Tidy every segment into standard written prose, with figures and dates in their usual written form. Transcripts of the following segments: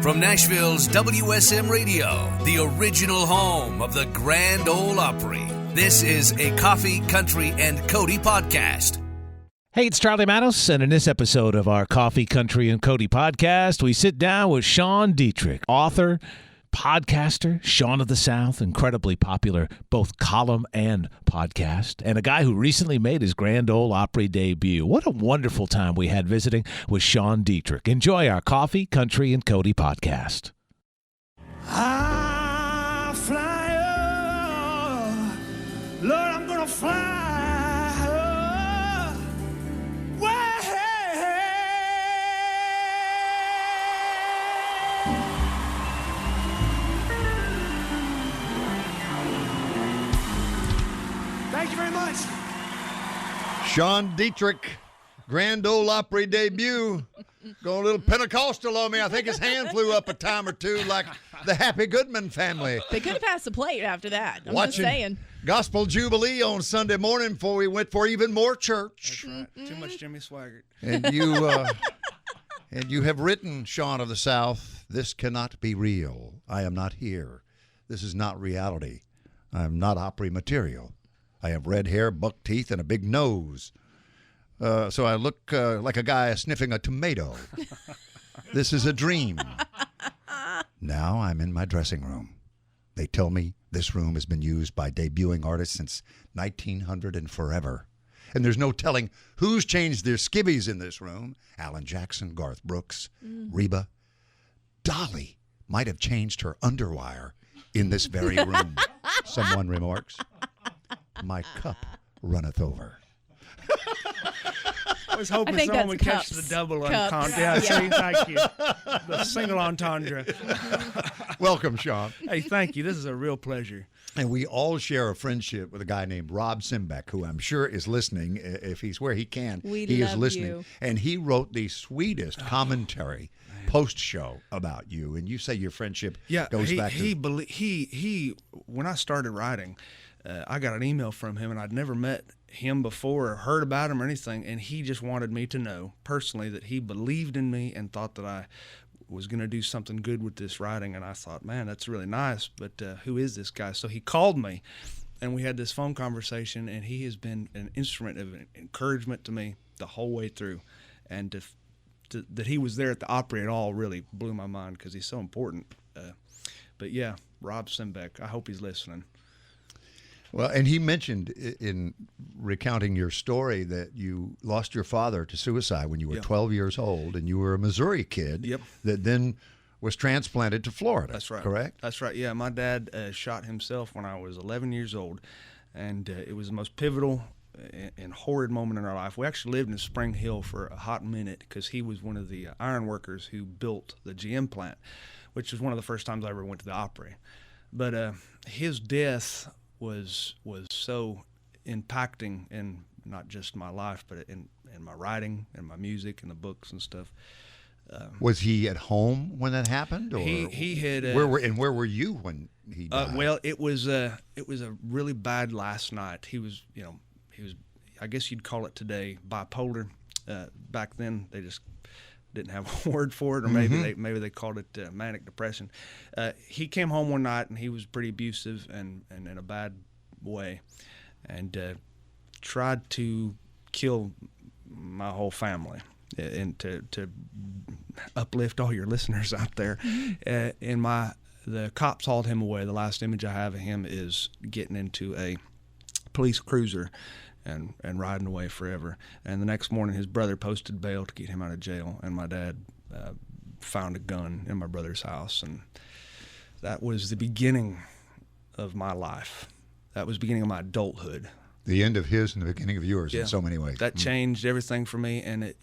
From Nashville's WSM Radio, the original home of the Grand Ole Opry, this is a Coffee, Country, and Cody podcast. Hey, it's Charlie Manos, and in this episode of our Coffee, Country, and Cody podcast, we sit down with Sean Dietrich, author, podcaster, Sean of the South, incredibly popular both column and podcast, and a guy who recently made his Grand Ole Opry debut. What a wonderful time we had visiting with Sean Dietrich. Enjoy our Coffee, Country, and Cody podcast. I fly, Lord, I'm gonna fly. Thank you very much. Sean Dietrich, Grand Ole Opry debut. Going a little Pentecostal on me. I think his hand flew up a time or two like the Happy Goodman family. They could have passed the plate after that. I'm Watching just saying. Gospel Jubilee on Sunday morning before we went for even more church. That's right. Too much Jimmy Swaggart. And you have written, Sean of the South, this cannot be real. I am not here. This is not reality. I am not Opry material. I have red hair, buck teeth, and a big nose. So I look like a guy sniffing a tomato. This is a dream. Now I'm in my dressing room. They tell me this room has been used by debuting artists since 1900 and forever. And there's no telling who's changed their skivvies in this room. Alan Jackson, Garth Brooks, Reba. Dolly might have changed her underwire in this very room. Someone remarks. My cup runneth over. I was hoping think someone that's would catch cups. the double Cups. entendre. Yeah, see, thank you. The single entendre. Welcome, Sean. Hey, thank you. This is a real pleasure. And we all share a friendship with a guy named Rob Simbeck, who I'm sure is listening. If he's where he can, he is love listening. you. And he wrote the sweetest commentary post-show about you. And you say your friendship goes back to... He when I started writing, I got an email from him, and I'd never met him before or heard about him or anything, and he just wanted me to know personally that he believed in me and thought that I was going to do something good with this writing. And I thought, man, that's really nice, but who is this guy? So he called me, and we had this phone conversation, and he has been an instrument of encouragement to me the whole way through. And that he was there at the Opry at all really blew my mind because he's so important. But yeah, Rob Simbeck, I hope he's listening. Well, and he mentioned in recounting your story that you lost your father to suicide when you were 12 years old, and you were a Missouri kid that then was transplanted to Florida. That's right. Correct? That's right. Yeah, my dad shot himself when I was 11 years old, and it was the most pivotal and horrid moment in our life. We actually lived in Spring Hill for a hot minute because he was one of the iron workers who built the GM plant, which was one of the first times I ever went to the Opry. But his death was so impacting in not just my life, but in my writing and my music and the books and stuff. Was he at home when that happened, or he had where were you when he died? Well, it was a really bad last night. He was I guess you'd call it today bipolar. Back then they just didn't have a word for it, or maybe they called it manic depression. He came home one night and he was pretty abusive and in a bad way, and tried to kill my whole family. And to uplift all your listeners out there, the cops hauled him away. The last image I have of him is getting into a police cruiser and riding away forever. And the next morning, his brother posted bail to get him out of jail, and my dad found a gun in my brother's house, and that was the beginning of my life. That was the beginning of my adulthood. The end of his and the beginning of yours in so many ways. That changed everything for me, and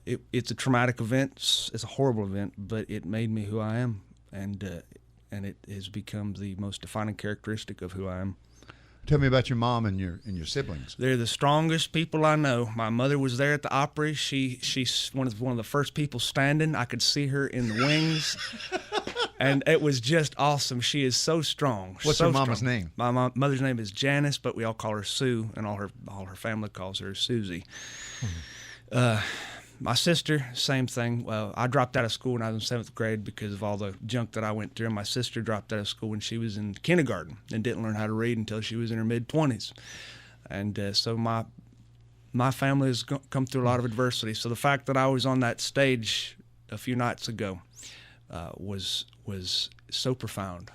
it's a traumatic event. It's a horrible event, but it made me who I am, and it has become the most defining characteristic of who I am. Tell me about your mom and your siblings. They're the strongest people I know. My mother was there at the Opry. She's one of the first people standing. I could see her in the wings. And it was just awesome. She is so strong. What's your mama's name? My mother's name is Janice, but we all call her Sue, and all her family calls her Susie. My sister, same thing. Well, I dropped out of school when I was in 7th grade because of all the junk that I went through. My sister dropped out of school when she was in kindergarten and didn't learn how to read until she was in her mid-20s. And so my family has come through a lot of adversity. So the fact that I was on that stage a few nights ago was so profound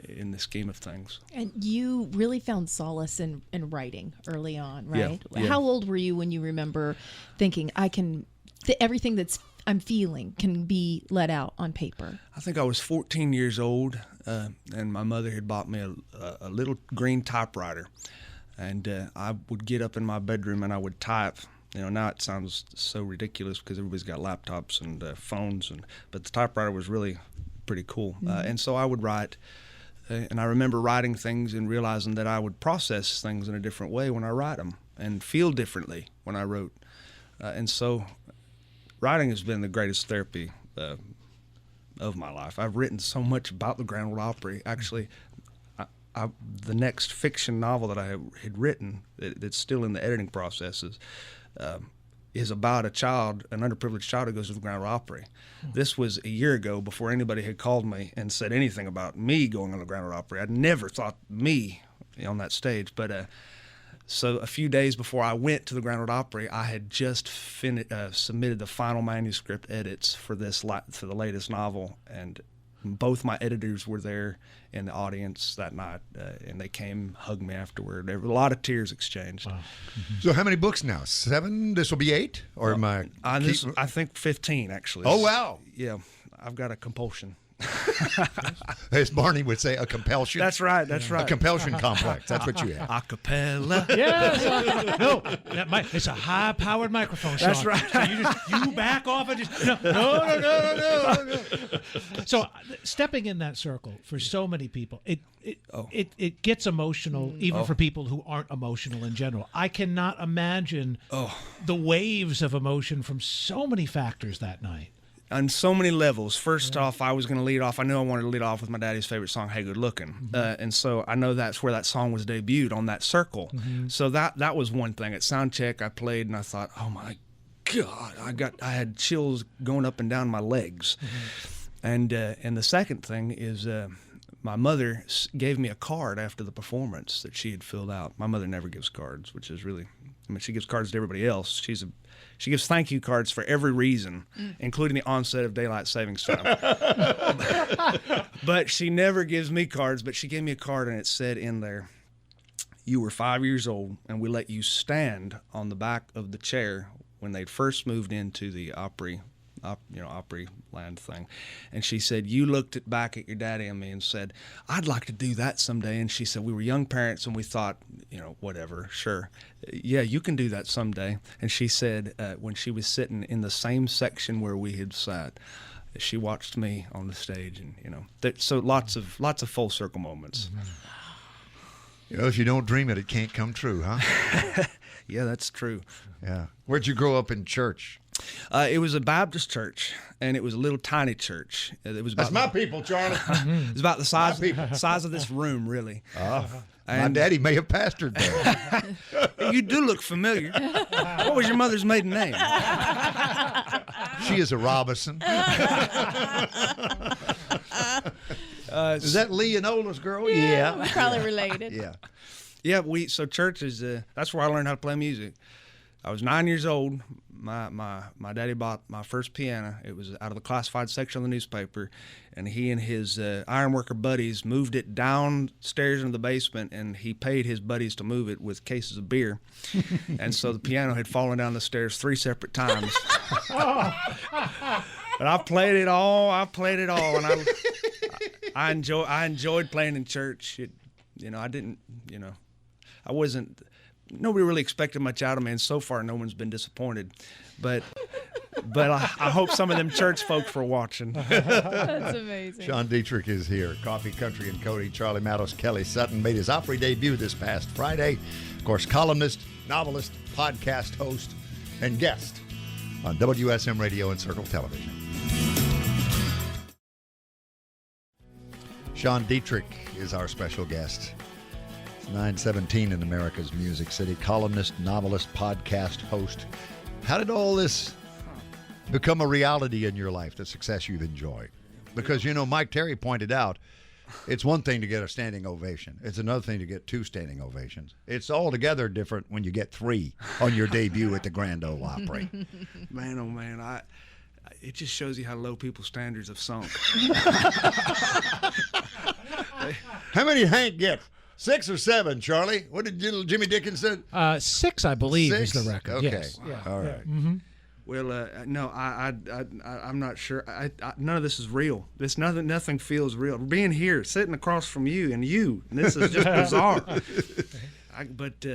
in the scheme of things. And you really found solace in writing early on, right? Yeah. How old were you when you remember thinking, everything I'm feeling can be let out on paper? I think I was 14 years old, and my mother had bought me a little green typewriter. And I would get up in my bedroom and I would type. Now it sounds so ridiculous because everybody's got laptops and phones, but the typewriter was really pretty cool. And so I would write. And I remember writing things and realizing that I would process things in a different way when I write them and feel differently when I wrote. And so writing has been the greatest therapy of my life. I've written so much about the Grand Ole Opry. Actually, the next fiction novel that I had written that's still in the editing processes is about an underprivileged child who goes to the Grand Ole Opry. This was a year ago before anybody had called me and said anything about me going on the Grand Ole Opry. I'd never thought me on that stage. But so a few days before I went to the Grand Ole Opry, I had just submitted the final manuscript edits for the latest novel, and both my editors were there in the audience that night, and they came, hugged me afterward. There were a lot of tears exchanged. Wow. So how many books now? 7? This will be 8? Or am I? I think 15, actually. Oh, wow. Yeah, I've got a compulsion. As Barney would say, a compulsion. That's right. That's right. A compulsion complex. That's what you have. Acapella. Yes. No, it's a high-powered microphone, Sean. That's right. So you back off and just no. So stepping in that circle for so many people, it gets emotional even for people who aren't emotional in general. I cannot imagine the waves of emotion from so many factors that night. On so many levels. First off, I was going to lead off. I knew I wanted to lead off with my daddy's favorite song, "Hey Good Lookin'," and so I know that's where that song was debuted, on that circle. So that was one thing. At sound check, I played and I thought, oh my God, I had chills going up and down my legs. And the second thing is my mother gave me a card after the performance that she had filled out. My mother never gives cards, which is really, she gives cards to everybody else. She gives thank you cards for every reason, including the onset of daylight savings time. But she never gives me cards, but she gave me a card, and it said in there, "You were 5 years old, and we let you stand on the back of the chair when they'd first moved into the Opry land thing." And she said, "You looked back at your daddy and me and said, I'd like to do that someday." And she said, "We were young parents and we thought, whatever, sure. Yeah, you can do that someday." And she said, when she was sitting in the same section where we had sat, she watched me on the stage, and so lots of full circle moments. If you don't dream it, it can't come true, huh? Yeah, that's true. Yeah. Where'd you grow up in church? It was a Baptist church, and it was a little tiny church. It was That's my people, Charlie. It was about the size of this room, really. My daddy may have pastored there. You do look familiar. What was your mother's maiden name? She is a Robinson. Is that Lee and Ola's girl? Yeah. Probably related. Yeah. Yeah, so church is that's where I learned how to play music. I was 9 years old. My daddy bought my first piano. It was out of the classified section of the newspaper, and he and his ironworker buddies moved it downstairs into the basement, and he paid his buddies to move it with cases of beer. And so the piano had fallen down the stairs 3 separate times. But I played it all, and I enjoyed playing in church. Nobody really expected much out of me, and so far no one's been disappointed. But I hope some of them church folks were watching. That's amazing. Sean Dietrich is here. Coffee, Country, and Cody. Charlie Matos, Kelly Sutton made his Opry debut this past Friday. Of course, columnist, novelist, podcast host, and guest on WSM Radio and Circle Television. Sean Dietrich is our special guest. 9:17 in America's Music City. Columnist, novelist, podcast host. How did all this become a reality in your life, the success you've enjoyed? Because, Mike Terry pointed out, it's one thing to get a standing ovation. It's another thing to get 2 standing ovations. It's altogether different when you get 3 on your debut at the Grand Ole Opry. Man, oh man, it just shows you how low people's standards have sunk. How many did Hank get? 6 or 7, Charlie? What did Jimmy Dickens say? 6, I believe, 6? is the record. Okay. Yes. Yeah. All right. Yeah. Mm-hmm. Well, no, I'm not sure. None of this is real. Nothing feels real. Being here, sitting across from you, and this is just bizarre. But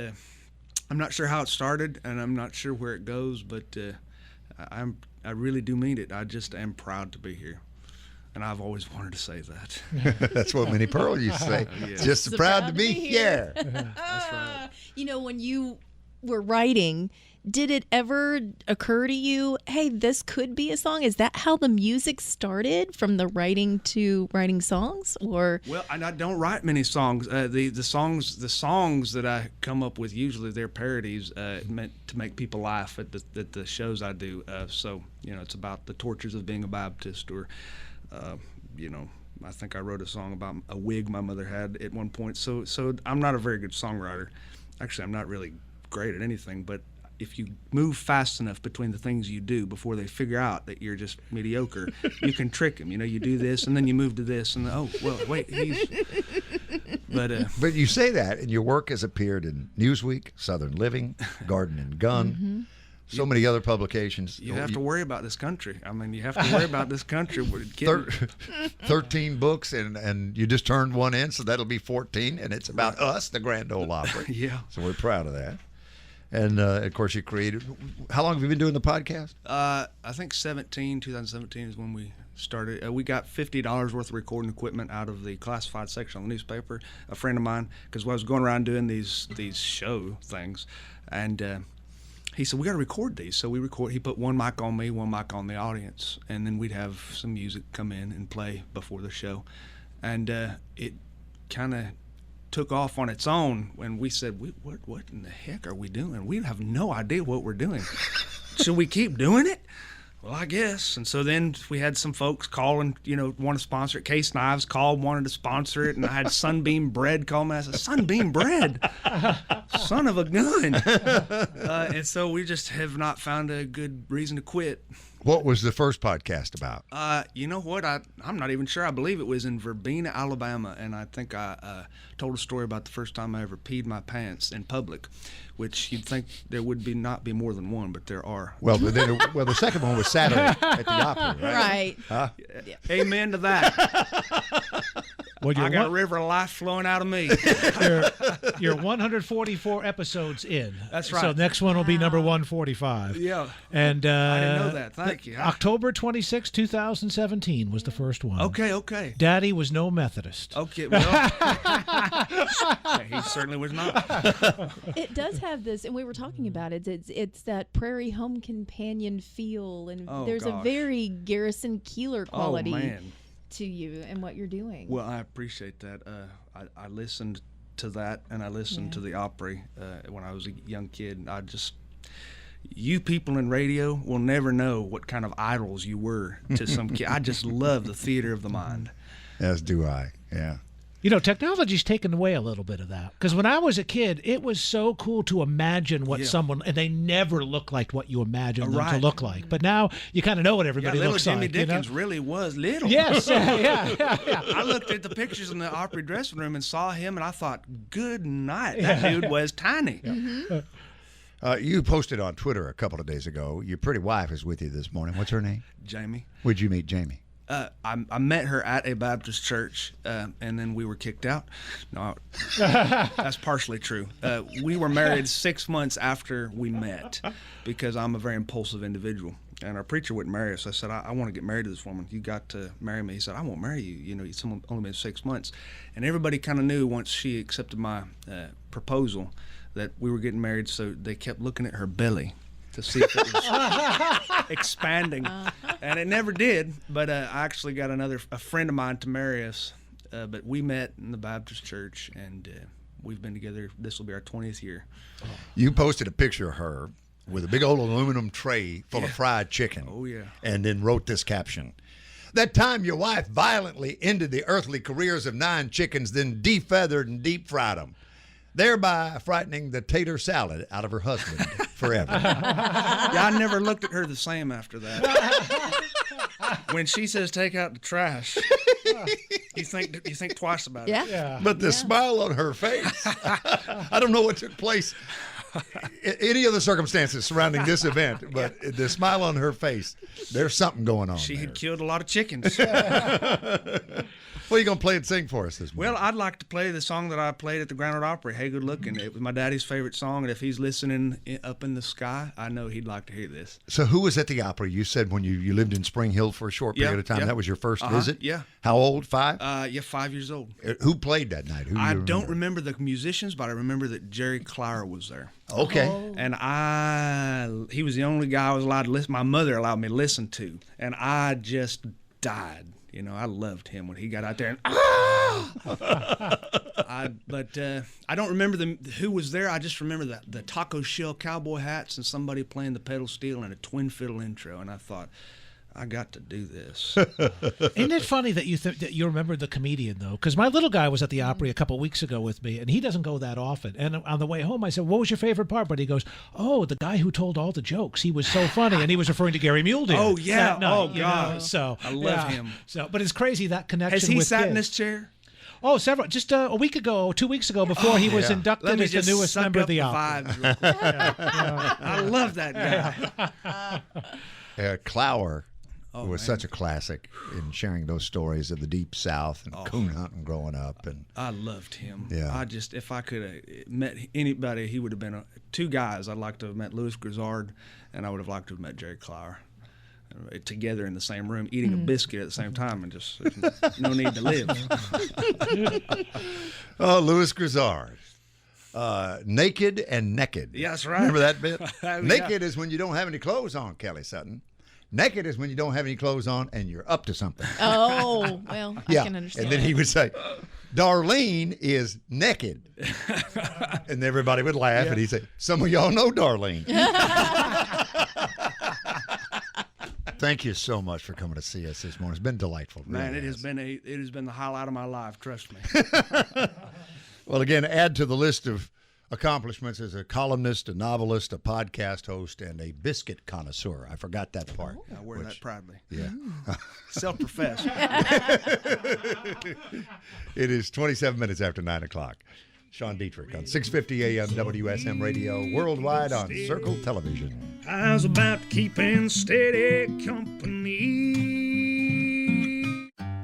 I'm not sure how it started, and I'm not sure where it goes. But I really do mean it. I just am proud to be here, and I've always wanted to say that. That's what Minnie Pearl used to say. Yeah. Just so proud to be here. That's right. When you were writing, did it ever occur to you, hey, this could be a song? Is that how the music started, from the writing to writing songs? Or Well, I don't write many songs. The songs that I come up with, usually they're parodies meant to make people laugh at the shows I do. So it's about the tortures of being a Baptist, or I think I wrote a song about a wig my mother had at one point. So I'm not a very good songwriter. Actually, I'm not really great at anything, but if you move fast enough between the things you do before they figure out that you're just mediocre, you can trick them. You do this, and then you move to this, and wait, But you say that, and your work has appeared in Newsweek, Southern Living, Garden and Gun, so many other publications. You have to worry about this country. I mean, you have to worry about this country. 13 books, and you just turned one in, so that'll be 14, and it's about us, the Grand Ole Opry. Yeah. So we're proud of that. And, of course, you created... How long have you been doing the podcast? I think 2017 is when we started. We got $50 worth of recording equipment out of the classified section of the newspaper. A friend of mine, because I was going around doing these show things, and he said, we got to record these. So we record. He put one mic on me, one mic on the audience, and then we'd have some music come in and play before the show. And it kind of took off on its own when we said, what in the heck are we doing? We have no idea what we're doing. Should we keep doing it? Well, I guess. And so then we had some folks call and, want to sponsor it. Case Knives called, wanted to sponsor it. And I had Sunbeam Bread call me. I said, Sunbeam Bread? Son of a gun. And so we just have not found a good reason to quit. What was the first podcast about? You know what? I'm not even sure. I believe it was in Verbena, Alabama, and I think I told a story about the first time I ever peed my pants in public, which you'd think there would not be more than one, but there are. Well, the second one was Saturday at the Opry, right? Right. Huh? Yeah. Amen to that. Well, I got a river of life flowing out of me. You're 144 episodes in. That's right. So next one will be number 145. Yeah. And I didn't know that. Thank you. October 26, 2017 was the first one. Okay. Daddy was no Methodist. Okay, well, he certainly was not. it does have this, and we were talking about it. It's that prairie home companion feel, and there's a very Garrison Keillor quality to you and what you're doing. Well, I appreciate that. I listened to that, and I listened to the Opry when I was a young kid. You people in radio will never know what kind of idols you were to some kid. I just love the theater of the mind. As do I, yeah. Technology's taken away a little bit of that. Because when I was a kid, it was so cool to imagine what someone, and they never looked like what you imagined them to look like. But now you kind of know what everybody looks like. Little Jimmy Dickens really was little. Yes, yeah. I looked at the pictures in the Opry dressing room and saw him, and I thought, good night. That dude was tiny. Yeah. Mm-hmm. You posted on Twitter a couple of days ago. Your pretty wife is with you this morning. What's her name? Jamie. Where'd you meet Jamie? I met her at a Baptist church, and then we were kicked out. No, that's partially true. We were married 6 months after we met because I'm a very impulsive individual, and our preacher wouldn't marry us. I said, I want to get married to this woman. You got to marry me. He said, I won't marry you. It's only been 6 months. And everybody kind of knew once she accepted my proposal that we were getting married, so they kept looking at her belly to see if it was expanding, and it never did. But I actually got a friend of mine to marry us. But we met in the Baptist church, and we've been together. This will be our 20th year. You posted a picture of her with a big old aluminum tray full of fried chicken. Oh, yeah. And then wrote this caption. That time your wife violently ended the earthly careers of 9 chickens, then defeathered and deep-fried them, thereby frightening the tater salad out of her husband forever. Yeah, I never looked at her the same after that. When she says take out the trash, you think twice about it. Yeah. But the smile on her face, I don't know what took place, any of the circumstances surrounding this event, but the smile on her face, there's something going on. She there. had killed a lot of chickens. What are you going to play and sing for us this morning? Well, I'd like to play the song that I played at the Grand Ole Opry, Hey Good Looking. It was my daddy's favorite song, and if he's listening up in the sky, I know he'd like to hear this. So who was at the Opry? You said when you lived in Spring Hill for a short period of time. That was your first visit? Yeah. How old? 5? Yeah, 5 years old. Who played that night? Who I do you don't remember the musicians, but I remember that Jerry Clower was there. Okay. And he was the only guy I was allowed to listen. My mother allowed me to listen to, and I just died. You know, I loved him when he got out there and I don't remember who was there. I just remember the taco shell cowboy hats and somebody playing the pedal steel and a twin fiddle intro, and I thought, I got to do this. Isn't it funny that that you remember the comedian, though? Because my little guy was at the Opry a couple of weeks ago with me, and he doesn't go that often. And on the way home, I said, what was your favorite part? But he goes, oh, the guy who told all the jokes. He was so funny. And he was referring to Gary Mulder. Oh, yeah. That night, God. So I love him. So, but it's crazy, that connection Has he with sat kids. in this chair? Oh, several. Just a week ago, 2 weeks ago, before he was inducted Let me as the just newest suck member up of the the Opry. vibes real quick. I love that guy. Clower was such a classic in sharing those stories of the Deep South and coon hunting growing up. And I loved him. Yeah. If I could have met anybody, he would have been 2 guys. I'd like to have met Louis Grizzard, and I would have liked to have met Jerry Clower. Together in the same room, eating a biscuit at the same time, and just no need to live. Oh, Louis Grizzard. Naked and Naked. Yeah, that's right. Remember that bit? Yeah. Naked is when you don't have any clothes on, Kelly Sutton. Naked is when you don't have any clothes on and you're up to something. Oh, well, I can understand. And then he would say, Darlene is naked. And everybody would laugh, and he'd say, some of y'all know Darlene. Thank you so much for coming to see us this morning. It's been delightful. Man, really it has been the highlight of my life. Trust me. Well, again, add to the list of accomplishments as a columnist, a novelist, a podcast host, and a biscuit connoisseur. I forgot that part. I wear that proudly. Yeah. Self-professed. It is 27 minutes after 9 o'clock. Sean Dietrich on 650 AM WSM Radio, worldwide on Circle Television. I was about to keep in steady company.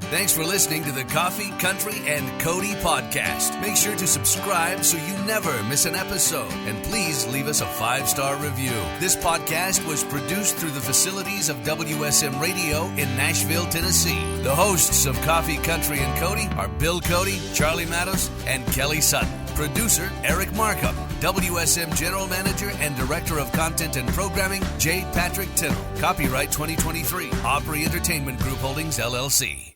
Thanks for listening to the Coffee, Country, and Cody podcast. Make sure to subscribe so you never miss an episode. And please leave us a 5-star review. This podcast was produced through the facilities of WSM Radio in Nashville, Tennessee. The hosts of Coffee, Country, and Cody are Bill Cody, Charlie Matos, and Kelly Sutton. Producer Eric Markham. WSM General Manager and Director of Content and Programming, J. Patrick Tittle. Copyright 2023. Opry Entertainment Group Holdings, LLC.